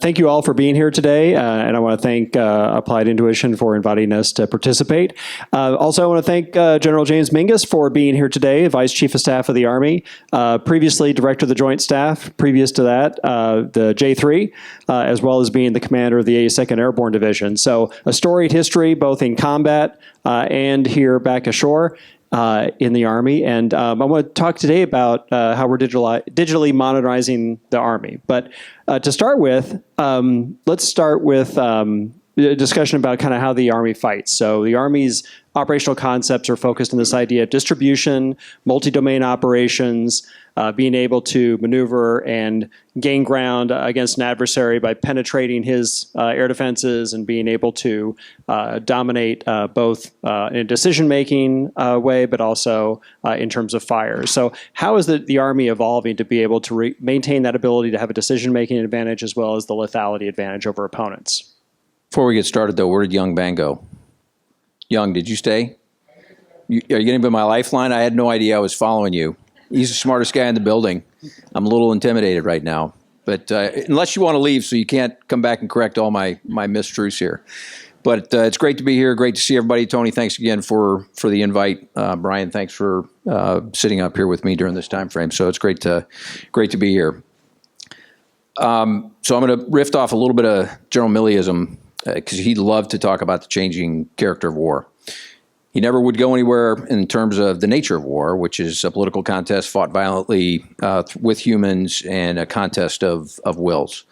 Thank you all for being here today, and I want to thank Applied Intuition for inviting us to participate. Also, I want to thank General James Mingus for being here today, Vice Chief of Staff of the Army, previously Director of the Joint Staff, previous to that, the J3, as well as being the commander of the 82nd Airborne Division. So a storied history, both in combat and here back ashore. In the Army, and I want to talk today about how we're digitally modernizing the Army. But to start with, let's start with a discussion about kind of how the Army fights. So the Army's operational concepts are focused on this idea of distribution, multi-domain operations, being able to maneuver and gain ground against an adversary by penetrating his air defenses and being able to dominate both in a decision-making way, but also in terms of fire. So how is the Army evolving to be able to maintain that ability to have a decision-making advantage as well as the lethality advantage over opponents? Before we get started, though, where did Young Bang go? Young, did you stay? Are you going to be my lifeline? I had no idea I was following you. He's the smartest guy in the building. I'm a little intimidated right now. But unless you want to leave so you can't come back and correct all my mistruths here. But it's great to be here. Great to see everybody. Tony, thanks again for the invite. Bryan, thanks for sitting up here with me during this time frame. So it's great to be here. So I'm going to riff off a little bit of General Milleyism because he loved to talk about the changing character of war. He never would go anywhere in terms of the nature of war, which is a political contest fought violently with humans and a contest of wills.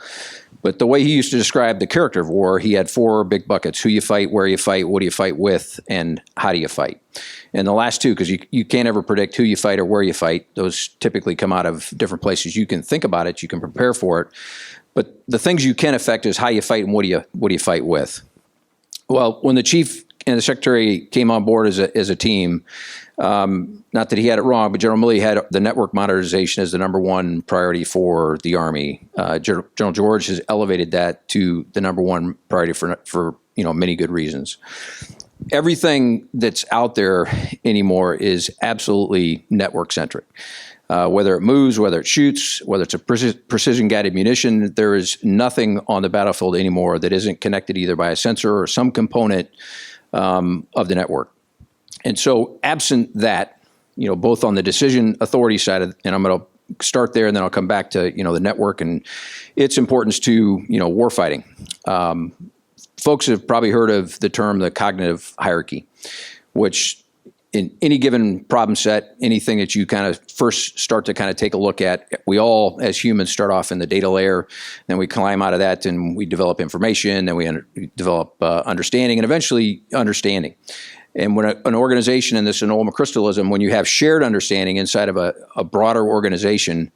But the way he used to describe the character of war, he had four big buckets: who you fight, where you fight, what do you fight with, and how do you fight. And the last two, because you can't ever predict who you fight or where you fight, those typically come out of different places. You can think about it, you can prepare for it, but the things you can affect is how you fight and what do you fight with. Well, when the chief and the secretary came on board as a team, not that he had it wrong, but General Milley had the network modernization as the number one priority for the Army. General George has elevated that to the number one priority for many good reasons. Everything that's out there anymore is absolutely network centric. Whether it moves, whether it shoots, whether it's a precision-guided munition, there is nothing on the battlefield anymore that isn't connected either by a sensor or some component of the network. And so absent that, both on the decision authority side, and I'm going to start there and then I'll come back to, the network and its importance to, warfighting. Folks have probably heard of the term the cognitive hierarchy, which in any given problem set, anything that you kind of first start to kind of take a look at, we all as humans start off in the data layer, then we climb out of that and we develop information, then we develop understanding and eventually understanding. And when an organization in this enrollment crystalism, when you have shared understanding inside of a broader organization,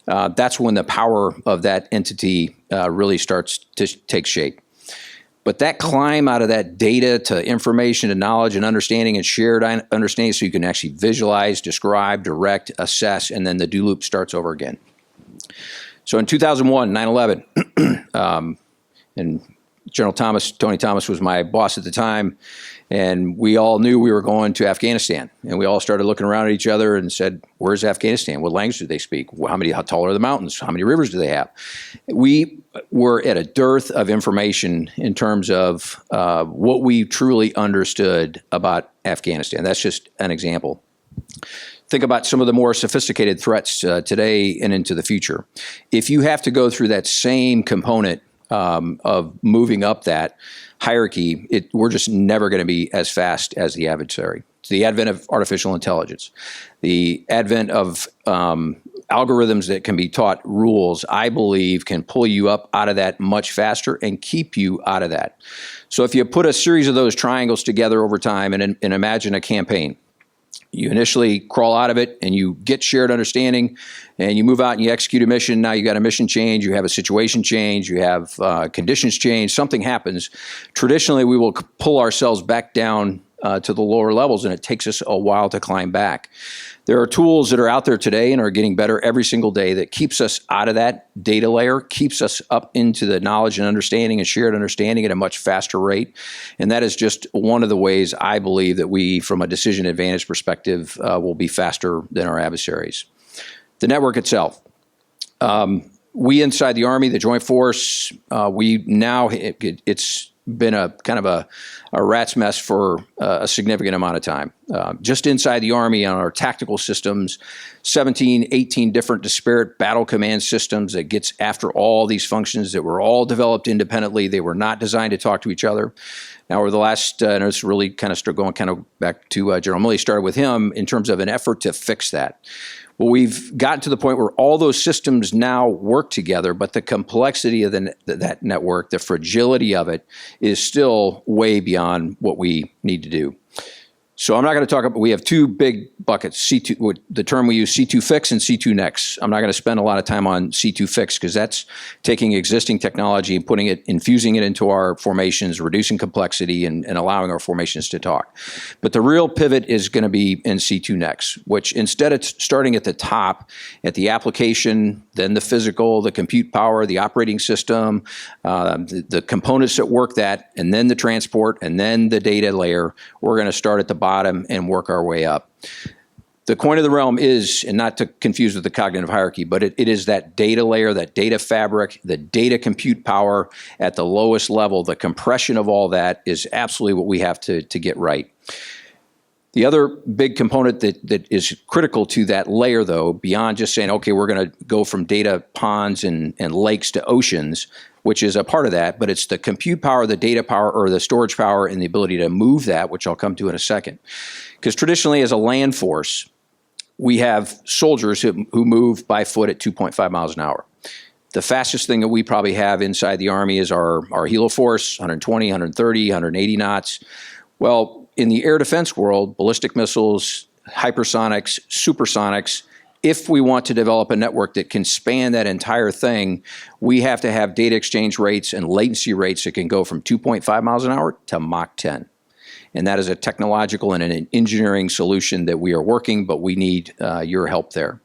that's when the power of that entity really starts to take shape. But that climb out of that data to information and knowledge and understanding and shared understanding so you can actually visualize, describe, direct, assess, and then the do loop starts over again. So in 2001, 9/11, and Tony Thomas was my boss at the time, and we all knew we were going to Afghanistan. And we all started looking around at each other and said, where's Afghanistan? What language do they speak? How tall are the mountains? How many rivers do they have? We were at a dearth of information in terms of what we truly understood about Afghanistan. That's just an example. Think about some of the more sophisticated threats today and into the future. If you have to go through that same component of moving up that hierarchy, we're just never going to be as fast as the adversary. It's the advent of artificial intelligence, the advent of algorithms that can be taught rules, I believe, can pull you up out of that much faster and keep you out of that. So if you put a series of those triangles together over time and imagine a campaign, you initially crawl out of it and you get shared understanding and you move out and you execute a mission. Now you got a mission change, you have a situation change, you have conditions change, something happens. Traditionally, we will pull ourselves back down to the lower levels, and it takes us a while to climb back. There are tools that are out there today and are getting better every single day that keeps us out of that data layer, keeps us up into the knowledge and understanding and shared understanding at a much faster rate. And that is just one of the ways I believe that we, from a decision advantage perspective, will be faster than our adversaries. The network itself. we inside the Army, the Joint Force, we now, it's been a kind of a rat's mess for a significant amount of time. Just inside the Army on our tactical systems, 17, 18 different disparate battle command systems that gets after all these functions that were all developed independently. They were not designed to talk to each other. Now, over the last, and it's really kind of going kind of back to General Milley, started with him in terms of an effort to fix that. Well, we've gotten to the point where all those systems now work together, but the complexity of that network, the fragility of it, is still way beyond what we need to do. So I'm not going to talk about, we have two big buckets, C2, the term we use, C2 fix and C2 next. I'm not going to spend a lot of time on C2 fix because that's taking existing technology and infusing it into our formations, reducing complexity and allowing our formations to talk. But the real pivot is going to be in C2 next, which instead of starting at the top, at the application, then the physical, the compute power, the operating system, the components that work that, and then the transport, and then the data layer, we're going to start at the bottom and work our way up. The coin of the realm is, and not to confuse with the cognitive hierarchy, but it is that data layer, that data fabric, the data compute power at the lowest level. The compression of all that is absolutely what we have to get right. The other big component that is critical to that layer, though, beyond just saying, okay, we're going to go from data ponds and lakes to oceans, which is a part of that, but it's the compute power, the data power, or the storage power, and the ability to move that, which I'll come to in a second. Because traditionally, as a land force, we have soldiers who move by foot at 2.5 miles an hour. The fastest thing that we probably have inside the Army is our helo force, 120, 130, 180 knots. Well, in the air defense world, ballistic missiles, hypersonics, supersonics, if we want to develop a network that can span that entire thing, we have to have data exchange rates and latency rates that can go from 2.5 miles an hour to Mach 10. And that is a technological and an engineering solution that we are working, but we need your help there.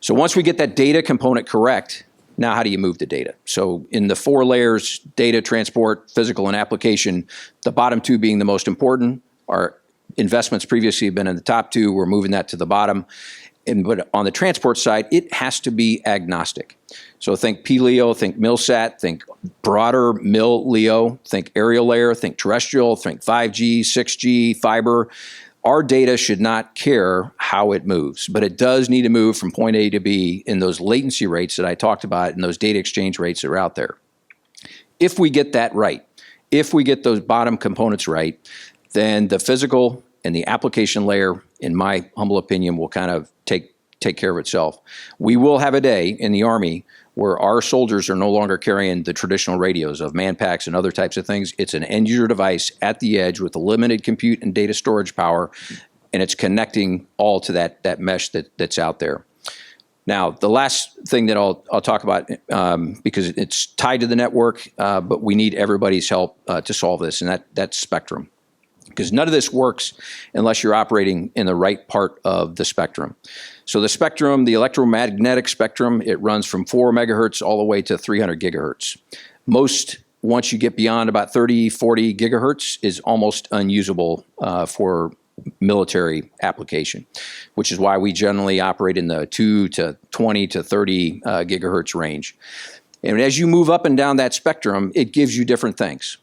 So once we get that data component correct, now how do you move the data? So in the 4 layers, data, transport, physical, and application, the bottom 2 being the most important. Our investments previously have been in the top 2. We're moving that to the bottom. But on the transport side, it has to be agnostic. So think P-LEO, think MILSAT, think broader MIL-LEO, think aerial layer, think terrestrial, think 5G, 6G, fiber. Our data should not care how it moves, but it does need to move from point A to B in those latency rates that I talked about and those data exchange rates that are out there. If we get that right, if we get those bottom components right, then the physical and the application layer, in my humble opinion, will kind of take care of itself. We will have a day in the Army where our soldiers are no longer carrying the traditional radios of manpacks and other types of things. It's an end user device at the edge with a limited compute and data storage power, and it's connecting all to that mesh that's out there. Now, the last thing that I'll talk about, because it's tied to the network, but we need everybody's help to solve this, and that's spectrum. Because none of this works unless you're operating in the right part of the spectrum. So the spectrum, the electromagnetic spectrum, it runs from 4 megahertz all the way to 300 gigahertz. Most, once you get beyond about 30, 40 gigahertz, is almost unusable for military application, which is why we generally operate in the 2 to 20 to 30 gigahertz range. And as you move up and down that spectrum, it gives you different things.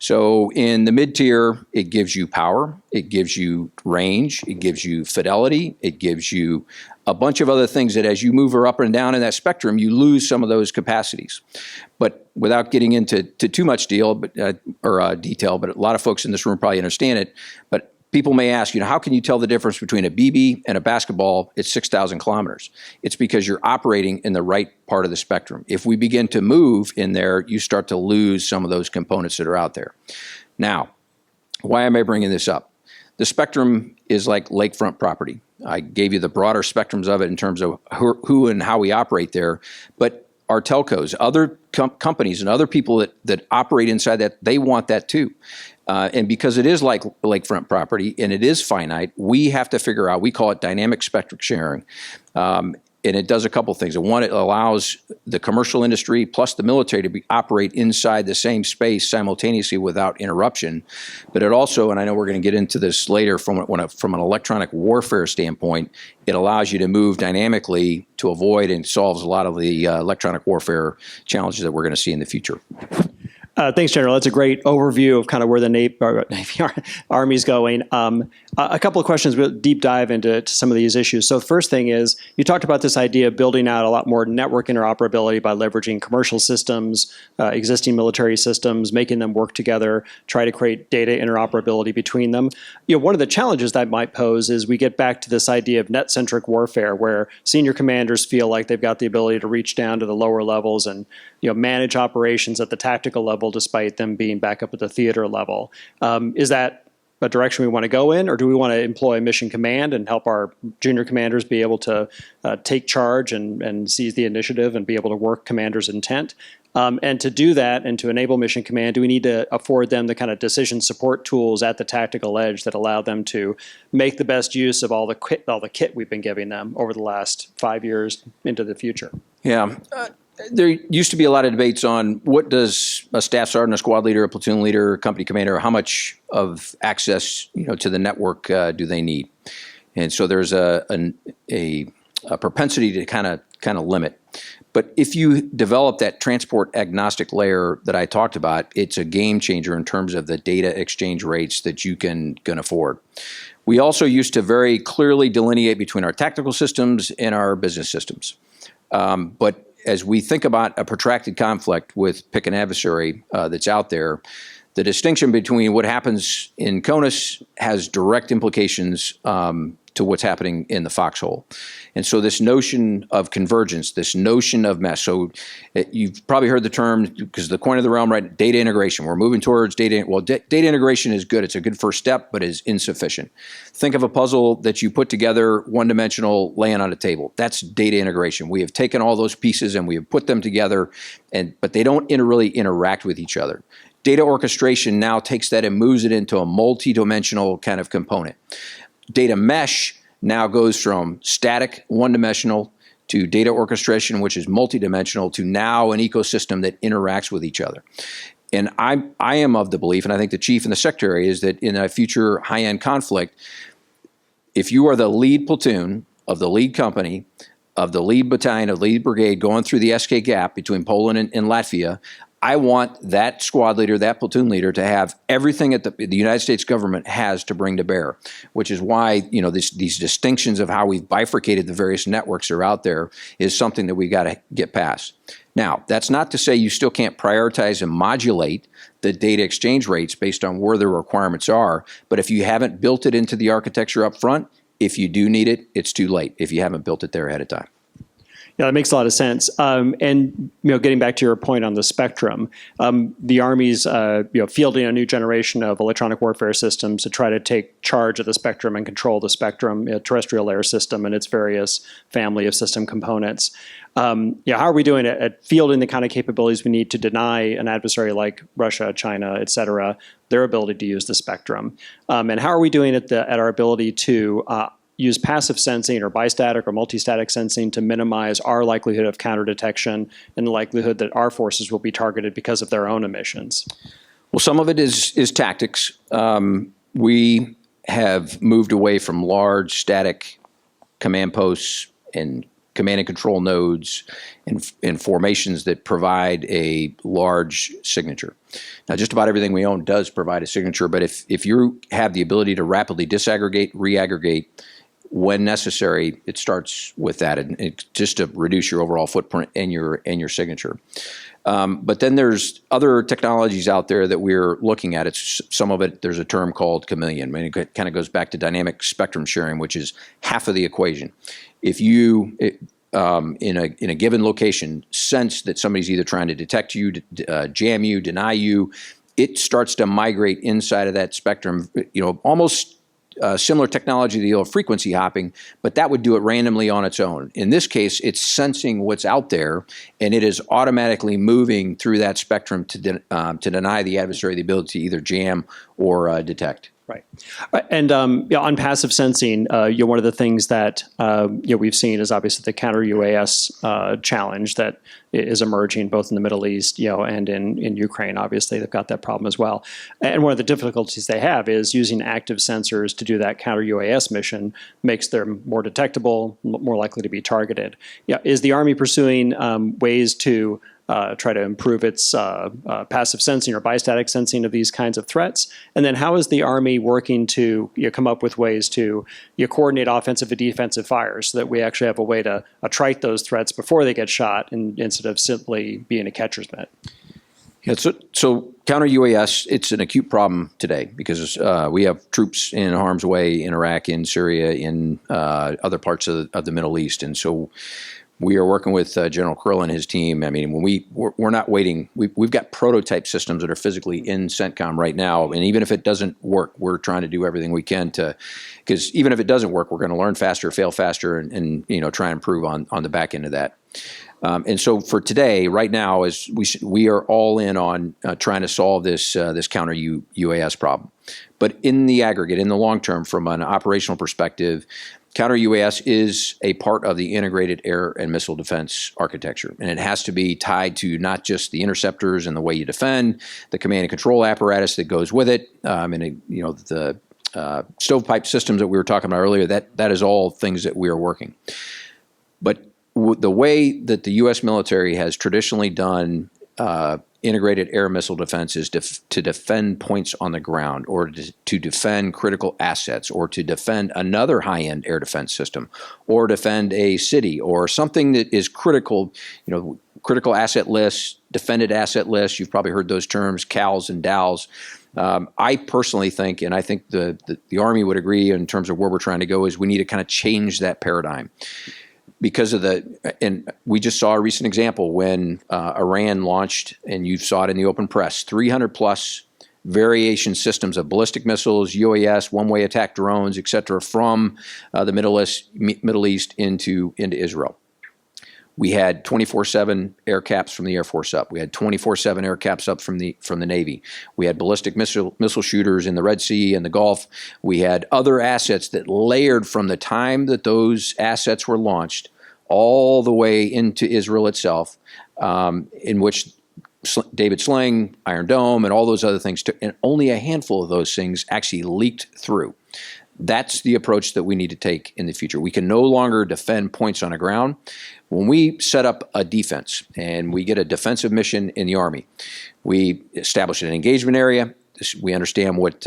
So in the mid-tier, it gives you power, it gives you range, it gives you fidelity, it gives you a bunch of other things that as you move up and down in that spectrum, you lose some of those capacities. But without getting into too much detail, but a lot of folks in this room probably understand it, but people may ask, how can you tell the difference between a BB and a basketball at 6,000 kilometers? It's because you're operating in the right part of the spectrum. If we begin to move in there, you start to lose some of those components that are out there. Now, why am I bringing this up? The spectrum is like lakefront property. I gave you the broader spectrums of it in terms of who and how we operate there, but our telcos, other companies and other people that operate inside that, they want that too. And because it is like lakefront property and it is finite, we have to figure out, we call it dynamic spectrum sharing. And it does a couple things. One, it allows the commercial industry plus the military to operate inside the same space simultaneously without interruption. But it also, and I know we're going to get into this later, from an electronic warfare standpoint, it allows you to move dynamically to avoid and solves a lot of the electronic warfare challenges that we're going to see in the future. Thanks, General. That's a great overview of kind of where the Navy Army's going. A couple of questions. We'll deep dive into some of these issues. So the first thing is, you talked about this idea of building out a lot more network interoperability by leveraging commercial systems, existing military systems, making them work together, try to create data interoperability between them. One of the challenges that might pose is we get back to this idea of net-centric warfare, where senior commanders feel like they've got the ability to reach down to the lower levels and manage operations at the tactical level, despite them being back up at the theater level. Is that a direction we want to go in, or do we want to employ mission command and help our junior commanders be able to take charge and seize the initiative and be able to work commander's intent? And to do that and to enable mission command, do we need to afford them the kind of decision support tools at the tactical edge that allow them to make the best use of all the kit we've been giving them over the last 5 years into the future? Yeah. There used to be a lot of debates on what does a staff sergeant, a squad leader, a platoon leader, a company commander, how much of access to the network do they need? And so there's a propensity to kind of limit. But if you develop that transport agnostic layer that I talked about, it's a game changer in terms of the data exchange rates that you can afford. We also used to very clearly delineate between our tactical systems and our business systems. But as we think about a protracted conflict with pick an adversary that's out there, the distinction between what happens in CONUS has direct implications to what's happening in the foxhole. And so this notion of convergence, this notion of mesh, so you've probably heard the term, because the coin of the realm, right, data integration. We're moving towards data. Well, data integration is good. It's a good first step, but is insufficient. Think of a puzzle that you put together, one-dimensional, laying on a table. That's data integration. We have taken all those pieces and we have put them together, but they don't really interact with each other. Data orchestration now takes that and moves it into a multi-dimensional kind of component. Data mesh now goes from static, one-dimensional, to data orchestration, which is multi-dimensional, to now an ecosystem that interacts with each other. And I am of the belief, and I think the chief and the secretary, is that in a future high-end conflict, if you are the lead platoon of the lead company, of the lead battalion, of the lead brigade going through the SK gap between Poland and Latvia, I want that squad leader, that platoon leader, to have everything that the United States government has to bring to bear, which is why these distinctions of how we've bifurcated the various networks that are out there is something that we got to get past. Now, that's not to say you still can't prioritize and modulate the data exchange rates based on where the requirements are, but if you haven't built it into the architecture up front, if you do need it, it's too late if you haven't built it there ahead of time. Yeah, that makes a lot of sense. And getting back to your point on the spectrum, the Army's fielding a new generation of electronic warfare systems to try to take charge of the spectrum and control the spectrum, terrestrial air system and its various family of system components. How are we doing at fielding the kind of capabilities we need to deny an adversary like Russia, China, et cetera, their ability to use the spectrum? And how are we doing at our ability to use passive sensing or bistatic or multistatic sensing to minimize our likelihood of counter detection and the likelihood that our forces will be targeted because of their own emissions? Well, some of it is tactics. We have moved away from large static command posts and command and control nodes and formations that provide a large signature. Now, just about everything we own does provide a signature, but if you have the ability to rapidly disaggregate, reaggregate, when necessary, it starts with that, and just to reduce your overall footprint and your signature. But then there's other technologies out there that we're looking at. It's some of it. There's a term called chameleon. I mean, it kind of goes back to dynamic spectrum sharing, which is half of the equation. If you in a given location sense that somebody's either trying to detect you, jam you, deny you, it starts to migrate inside of that spectrum. Almost similar technology to the old frequency hopping, but that would do it randomly on its own. In this case, it's sensing what's out there, and it is automatically moving through that spectrum to deny the adversary the ability to either jam or detect. Right. And on passive sensing, one of the things that we've seen is obviously the counter UAS challenge that is emerging both in the Middle East, and in Ukraine. Obviously, they've got that problem as well. And one of the difficulties they have is using active sensors to do that counter UAS mission makes them more detectable, more likely to be targeted. Is the Army pursuing ways to try to improve its passive sensing or bistatic sensing of these kinds of threats? And then how is the Army working to come up with ways to coordinate offensive and defensive fires so that we actually have a way to attrite those threats before they get shot instead of simply being a catcher's mitt? Yeah, so counter UAS, it's an acute problem today because we have troops in harm's way in Iraq, in Syria, in other parts of the Middle East. And so we are working with General Krill and his team. I mean, when we're not waiting. We've got prototype systems that are physically in CENTCOM right now, and even if it doesn't work, we're trying to do everything we can because even if it doesn't work, we're going to learn faster, fail faster, and try and improve on the back end of that. And so for today, right now, is we are all in on trying to solve this counter UAS problem. But in the aggregate, in the long term, from an operational perspective, counter UAS is a part of the integrated air and missile defense architecture, and it has to be tied to not just the interceptors and the way you defend, the command and control apparatus that goes with it, and the stovepipe systems that we were talking about earlier. That is all things that we are working. But the way that the U.S. military has traditionally done integrated air missile defense is to defend points on the ground, or to defend critical assets, or to defend another high-end air defense system, or defend a city, or something that is critical, critical asset lists, defended asset lists. You've probably heard those terms, CALs and DALs. I personally think, and I think the Army would agree in terms of where we're trying to go, is we need to kind of change that paradigm. Because of and we just saw a recent example when Iran launched, and you saw it in the open press, 300 plus variation systems of ballistic missiles, UAS, one-way attack drones, et cetera, from the Middle East into Israel. We had 24/7 air caps from the Air Force up. We had 24/7 air caps up from the Navy. We had ballistic missile shooters in the Red Sea and the Gulf. We had other assets that layered from the time that those assets were launched all the way into Israel itself, in which David Sling, Iron Dome, and all those other things took, and only a handful of those things actually leaked through. That's the approach that we need to take in the future. We can no longer defend points on the ground. When we set up a defense and we get a defensive mission in the Army, we establish an engagement area. We understand what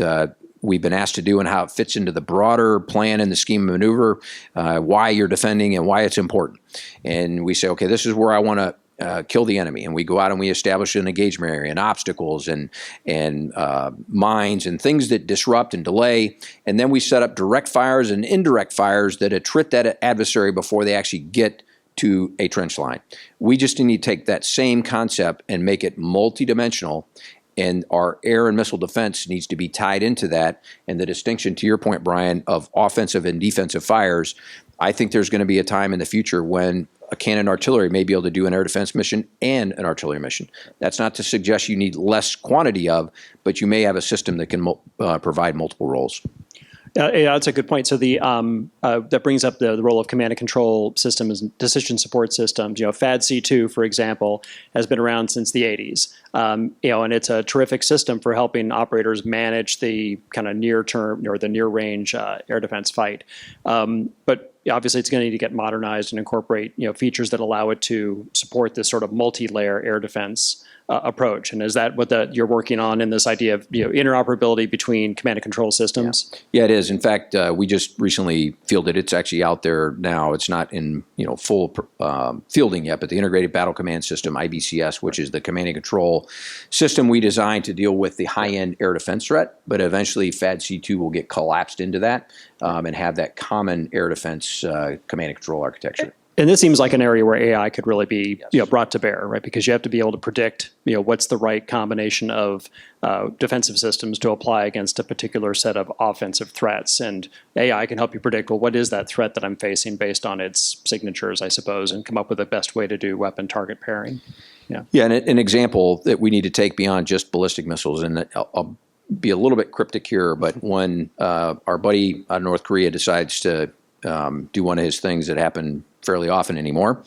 we've been asked to do and how it fits into the broader plan and the scheme of maneuver, why you're defending and why it's important. And we say, okay, this is where I want to kill the enemy, and we go out and we establish an engagement area and obstacles and mines and things that disrupt and delay, and then we set up direct fires and indirect fires that attrit that adversary before they actually get to a trench line. We just need to take that same concept and make it multidimensional, and our air and missile defense needs to be tied into that. And the distinction, to your point, Bryan, of offensive and defensive fires, I think there's going to be a time in the future when a cannon artillery may be able to do an air defense mission and an artillery mission. That's not to suggest you need less quantity of, but you may have a system that can provide multiple roles. Yeah, that's a good point. So that brings up the role of command and control systems and decision support systems. FAD-C2, for example, has been around since the 80s. And it's a terrific system for helping operators manage the kind of near term or the near range air defense fight. But obviously, it's going to need to get modernized and incorporate features that allow it to support this sort of multi-layer air defense approach. And is that what you're working on in this idea of interoperability between command and control systems? Yeah, it is. In fact, we just recently fielded. It's actually out there now. It's not in full fielding yet, but the Integrated Battle Command System, IBCS, which is the command and control system we designed to deal with the high-end air defense threat. But eventually, FAD-C2 will get collapsed into that and have that common air defense command and control architecture. And this seems like an area where AI could really be brought to bear, right? Because you have to be able to predict what's the right combination of defensive systems to apply against a particular set of offensive threats. And AI can help you predict, well, what is that threat that I'm facing based on its signatures, I suppose, and come up with the best way to do weapon target pairing. Yeah, and an example that we need to take beyond just ballistic missiles, and I'll be a little bit cryptic here, but when our buddy out of North Korea decides to do one of his things that happen fairly often anymore,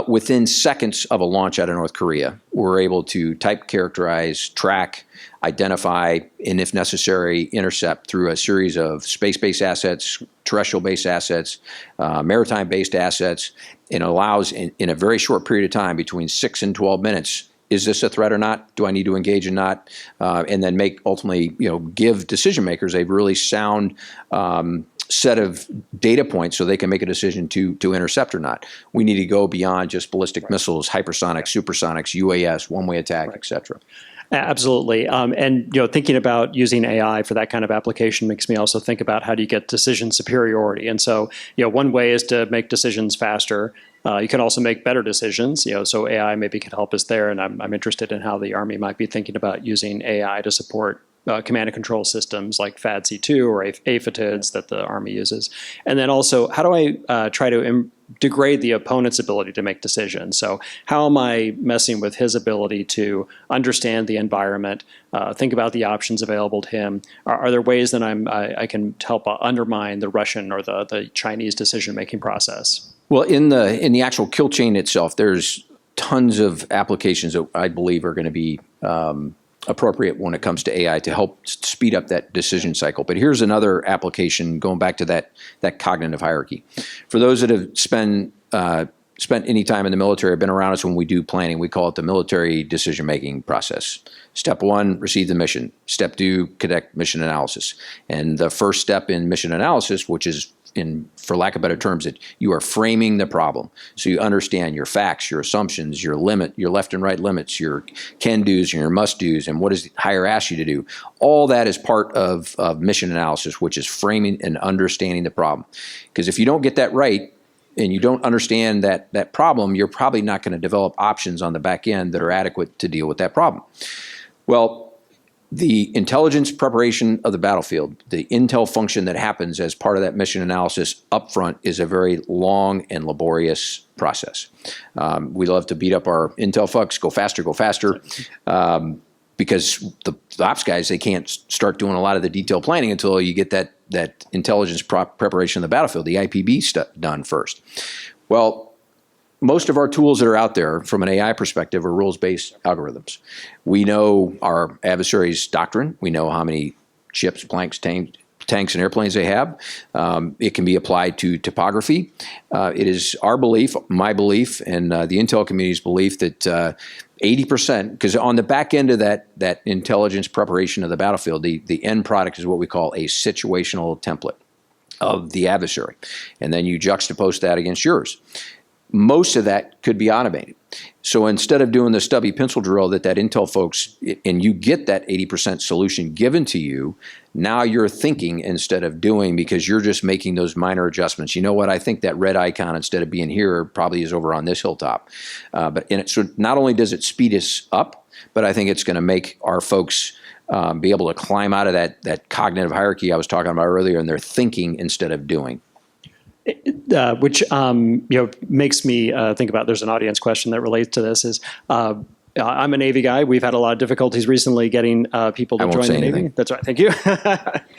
within seconds of a launch out of North Korea, we're able to type, characterize, track, identify, and if necessary, intercept through a series of space-based assets, terrestrial-based assets, maritime-based assets, and allows in a very short period of time, between 6 and 12 minutes, is this a threat or not? Do I need to engage or not? And then ultimately, give decision makers a really sound set of data points so they can make a decision to intercept or not. We need to go beyond just ballistic missiles, hypersonics, supersonics, UAS, one-way attack, et cetera. Absolutely. And thinking about using AI for that kind of application makes me also think about how do you get decision superiority. And so, one way is to make decisions faster. You can also make better decisions. So AI maybe can help us there. And I'm interested in how the Army might be thinking about using AI to support command and control systems like FADC2 or AFITIDS that the Army uses. And then also, how do I try to degrade the opponent's ability to make decisions? So how am I messing with his ability to understand the environment, think about the options available to him? Are there ways that I can help undermine the Russian or the Chinese decision-making process? Well, in the actual kill chain itself, there's tons of applications that I believe are going to be appropriate when it comes to AI to help speed up that decision cycle. But here's another application going back to that cognitive hierarchy. For those that have spent any time in the military, have been around us when we do planning, we call it the military decision-making process. Step 1, receive the mission. Step 2, conduct mission analysis. And the first step in mission analysis, which is, for lack of better terms, that you are framing the problem. So you understand your facts, your assumptions, your left and right limits, your can-dos and your must-dos, and what does higher ask you to do. All that is part of mission analysis, which is framing and understanding the problem. Because if you don't get that right, and you don't understand that problem, you're probably not going to develop options on the back end that are adequate to deal with that problem. Well, the intelligence preparation of the battlefield, the intel function that happens as part of that mission analysis upfront, is a very long and laborious process. We love to beat up our intel folks, go faster, because the ops guys, they can't start doing a lot of the detailed planning until you get that intelligence preparation of the battlefield, the IPB stuff done first. Well, most of our tools that are out there from an AI perspective are rules-based algorithms. We know our adversary's doctrine. We know how many ships, planks, tanks, and airplanes they have. It can be applied to topography. It is our belief, my belief, and the intel community's belief that 80%, because on the back end of that intelligence preparation of the battlefield, the end product is what we call a situational template of the adversary. And then you juxtapose that against yours. Most of that could be automated. So instead of doing the stubby pencil drill that intel folks, and you get that 80% solution given to you, now you're thinking instead of doing, because you're just making those minor adjustments. You know what? I think that red icon, instead of being here, probably is over on this hilltop. So not only does it speed us up, but I think it's going to make our folks be able to climb out of that cognitive hierarchy I was talking about earlier, and they're thinking instead of doing. Which makes me think about, there's an audience question that relates to this, is I'm a Navy guy. We've had a lot of difficulties recently getting people to join the Navy. That's right. Thank you.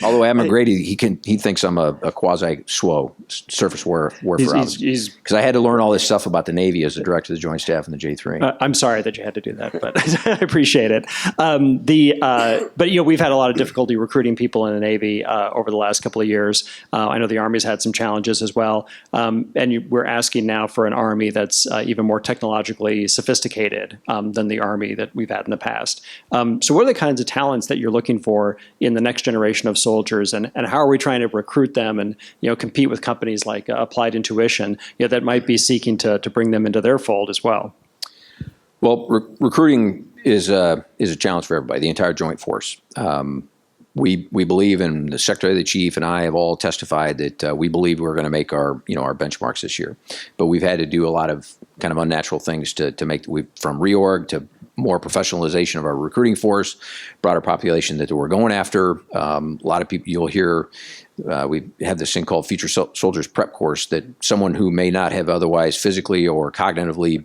Although Admiral Grady, he thinks I'm a quasi SWO, surface warfare officer. Because I had to learn all this stuff about the Navy as the director of the Joint Staff and the J3. I'm sorry that you had to do that, but I appreciate it. But we've had a lot of difficulty recruiting people in the Navy over the last couple of years. I know the Army's had some challenges as well, and we're asking now for an Army that's even more technologically sophisticated than the Army that we've had in the past. So what are the kinds of talents that you're looking for in the next generation of soldiers, and how are we trying to recruit them and compete with companies like Applied Intuition that might be seeking to bring them into their fold as well? Well, recruiting is a challenge for everybody, the entire Joint Force. We believe, and the Secretary, the Chief, and I have all testified that we believe we're going to make our benchmarks this year. But we've had to do a lot of kind of unnatural things to make from reorg to more professionalization of our recruiting force, broader population that we're going after. A lot of people, you'll hear, we have this thing called Future Soldiers Prep Course that someone who may not have otherwise physically or cognitively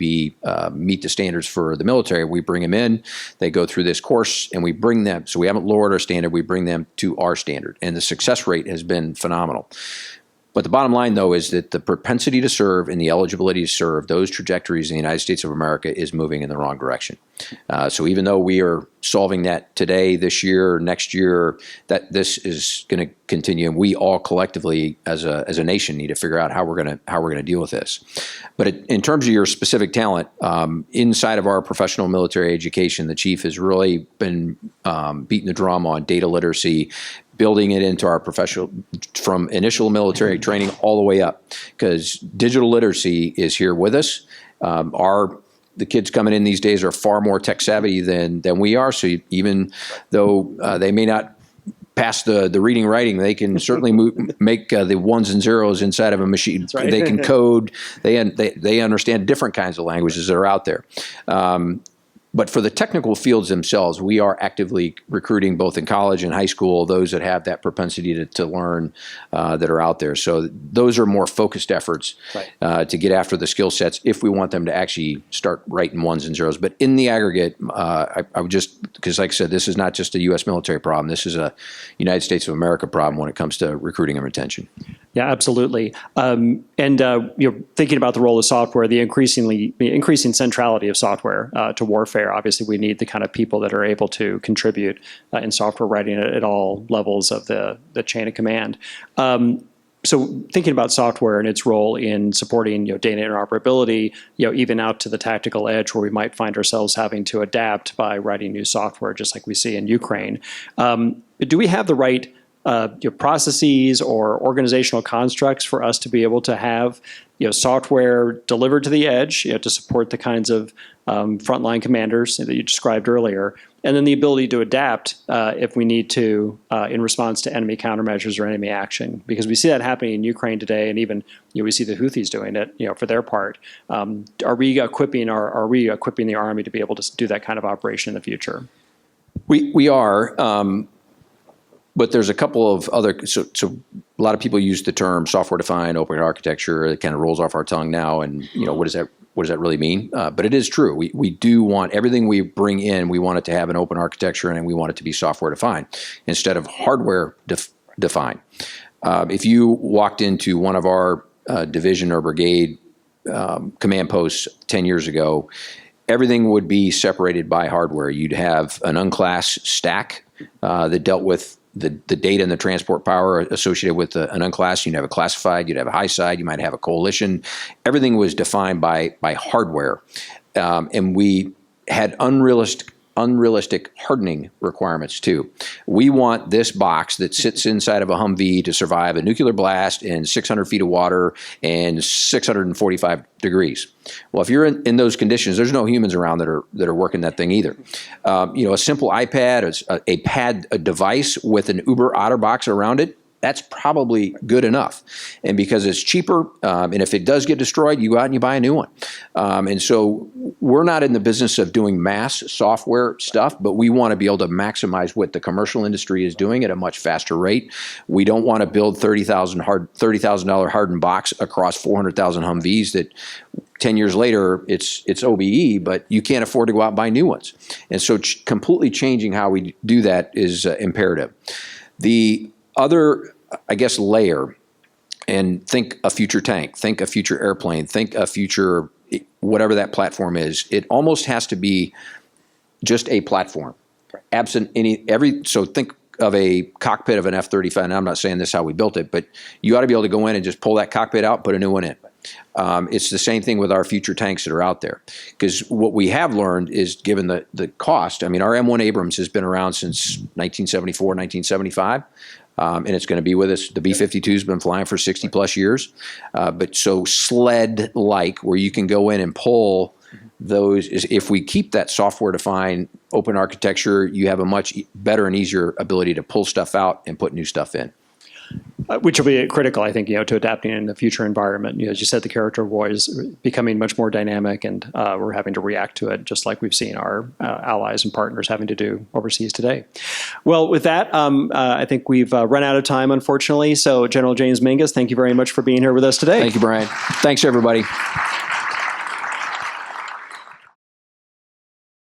meet the standards for the military, we bring them in, they go through this course, and we bring them, so we haven't lowered our standard, we bring them to our standard. And the success rate has been phenomenal. But the bottom line, though, is that the propensity to serve and the eligibility to serve, those trajectories in the United States of America is moving in the wrong direction. So even though we are solving that today, this year, next year, that this is going to continue, and we all collectively, as a nation, need to figure out how we're going to deal with this. But in terms of your specific talent, inside of our professional military education, the chief has really been beating the drum on data literacy, building it into our professional, from initial military training all the way up, because digital literacy is here with us. The kids coming in these days are far more tech savvy than we are. So even though they may not pass the reading writing, they can certainly make the ones and zeros inside of a machine. That's right. They can code. They understand different kinds of languages that are out there. But for the technical fields themselves, we are actively recruiting both in college and high school those that have that propensity to learn that are out there. So those are more focused efforts to get after the skill sets if we want them to actually start writing ones and zeros. But in the aggregate, I would just, because like I said, this is not just a U.S. military problem. This is a United States of America problem when it comes to recruiting and retention. Yeah, absolutely. And thinking about the role of software, the increasing centrality of software to warfare. Obviously, we need the kind of people that are able to contribute in software writing at all levels of the chain of command. So thinking about software and its role in supporting data interoperability, even out to the tactical edge where we might find ourselves having to adapt by writing new software, just like we see in Ukraine. Do we have the right processes or organizational constructs for us to be able to have software delivered to the edge to support the kinds of frontline commanders that you described earlier, and then the ability to adapt if we need to in response to enemy countermeasures or enemy action, because we see that happening in Ukraine today, and even we see the Houthis doing it for their part. Are we equipping the Army to be able to do that kind of operation in the future? We are. But there's a couple of other, so a lot of people use the term software-defined open architecture. It kind of rolls off our tongue now, and what does that really mean? But it is true. We do want everything we bring in. We want it to have an open architecture, and we want it to be software-defined instead of hardware-defined. If you walked into one of our division or brigade command posts 10 years ago, everything would be separated by hardware. You'd have an unclassed stack that dealt with the data and the transport power associated with an unclassed. You'd have a classified, you'd have a high side, you might have a coalition. Everything was defined by hardware. And we had unrealistic hardening requirements too. We want this box that sits inside of a Humvee to survive a nuclear blast in 600 feet of water and 645 degrees. Well, if you're in those conditions, there's no humans around that are working that thing either. A simple iPad, a device with an Uber OtterBox around it, that's probably good enough. And because it's cheaper, and if it does get destroyed, you go out and you buy a new one. And so we're not in the business of doing mass software stuff, but we want to be able to maximize what the commercial industry is doing at a much faster rate. We don't want to build $30,000 hardened box across 400,000 Humvees that 10 years later, it's OBE, but you can't afford to go out and buy new ones. And so completely changing how we do that is imperative. The other, layer, and think a future tank, think a future airplane, think a future, whatever that platform is, it almost has to be just a platform. Absent so think of a cockpit of an F-35, and I'm not saying this is how we built it, but you ought to be able to go in and just pull that cockpit out, put a new one in. It's the same thing with our future tanks that are out there. Because what we have learned is, given the cost, our M1 Abrams has been around since 1974, 1975. And it's going to be with us. The B-52 has been flying for 60 plus years. But so sled-like, where you can go in and pull those, if we keep that software-defined open architecture, you have a much better and easier ability to pull stuff out and put new stuff in. Which will be critical, I think, to adapting in the future environment. As you said, the character of war is becoming much more dynamic, and we're having to react to it, just like we've seen our allies and partners having to do overseas today. Well, with that, I think we've run out of time, unfortunately. So, General James Mingus, thank you very much for being here with us today. Thank you, Bryan. Thanks, everybody.